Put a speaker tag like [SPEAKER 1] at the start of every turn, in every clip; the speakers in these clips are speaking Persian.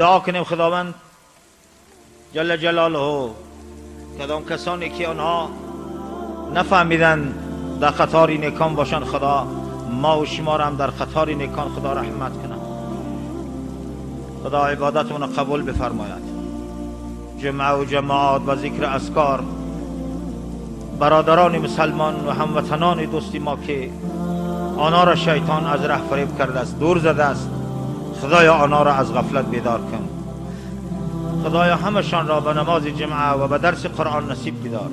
[SPEAKER 1] دعا کنیم خداوند جل جلاله کدام کسانی که آنها نفهمیدن در خطار نیکان باشن، خدا ما و شما را هم در خطار نیکان خدا رحمت کنه. خدا عبادتمون قبول بفرماید. جمعه و جماعات و ذکر اذکار برادران مسلمان و هموطنان دوستی ما که آنها را شیطان از ره فریب کرده است، دور زده است، خدایا آنها را از غفلت بیدار کن. خدایا همشان را به نماز جمعه و به درس قرآن نصیب بدار.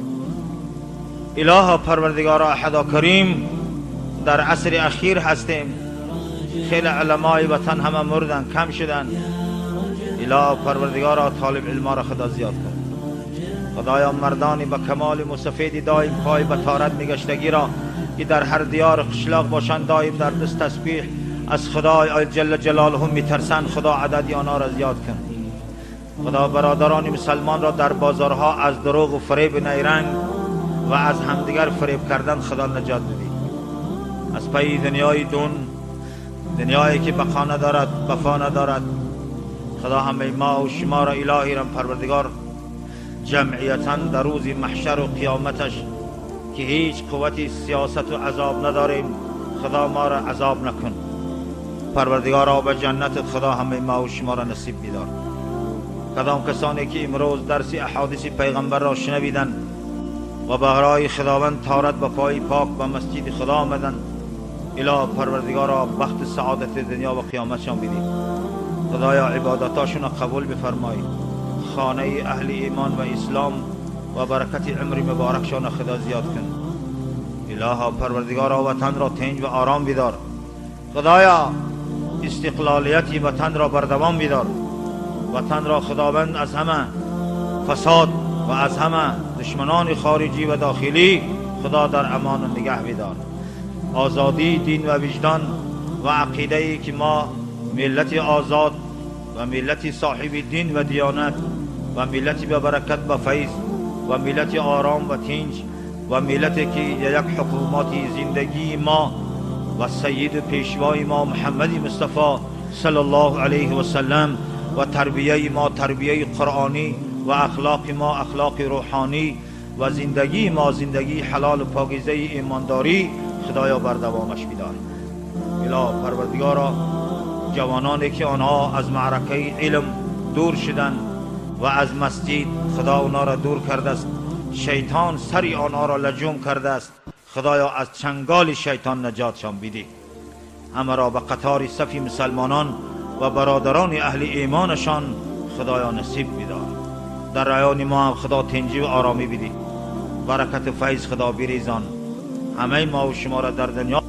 [SPEAKER 1] الها پروردگار احد کریم، در عصر اخیر هستیم، خیلی علمای وطن همه مردن، کم شدن. الها پروردگار طالب علما را خدا زیاد کن. خدایا مردانی با کمال مسفید دایم پای به طاعت میگشتگی را که در هر دیار قشلاق باشند، دایم در دست تسبیح از خدای جل جلاله میترسند، خدا عدد آنها را زیاد کن. خدا برادران مسلمان را در بازارها از دروغ و فریب نیرنگ و از همدیگر فریب کردن خدا نجات بدی. از پی دنیای دون، دنیایی که بقا ندارد، وفا ندارد، خدا همه ما و شما را الهی را پروردگار جمعیتاً در روز محشر و قیامتش که هیچ قوتی سیاست و عذاب نداریم، خدا ما را عذاب نکن. پروردگارا به جنتت خدا همه ما و شما را نصیب بدار. کدام کسانی که امروز درس احادیث پیغمبر را شنویدن و به راه خداوند طهارت به پای پاک به مسجد خدا آمدن، اله پروردگارا بخت سعادت دنیا و قیامتشان بدی. خدایا عبادتاشون قبول بفرمای. خانه اهل ایمان و اسلام و برکت عمر مبارکشان خدا زیاد کن. اله پروردگارا وطن را تنج و آرام بدار. خدایا استقلالیت وطن را بردوام بدار. وطن را خداوند از همه فساد و از همه دشمنان خارجی و داخلی خدا در امان و نگه بدار. آزادی دین و وجدان و عقیده ای که ما ملت آزاد و ملت صاحب دین و دیانت و ملت به برکت و فیض و ملت آرام و تنج و ملت که یک حکومت زندگی ما و سید پیشوای ما محمد مصطفی صلی الله علیه و سلم و تربیه ما تربیه قرآنی و اخلاق ما اخلاق روحانی و زندگی ما زندگی حلال و پاکیزه ایمانداری خدایا بر دوامش بدار. اله پروردگارا جوانانی که آنها از معرکه علم دور شدن و از مسجد خدا آنها را دور کرده است، شیطان سری آنها را لجوم کرده است، خدایا از چنگال شیطان نجاتشان بدی. همه را به قطار صف مسلمانان و برادران اهل ایمانشان خدایا نصیب بدار. در رایان ما هم خدا تنجی و آرامی بدی. برکت و فیض خدا بریزان. همه ما و شما را در دنیا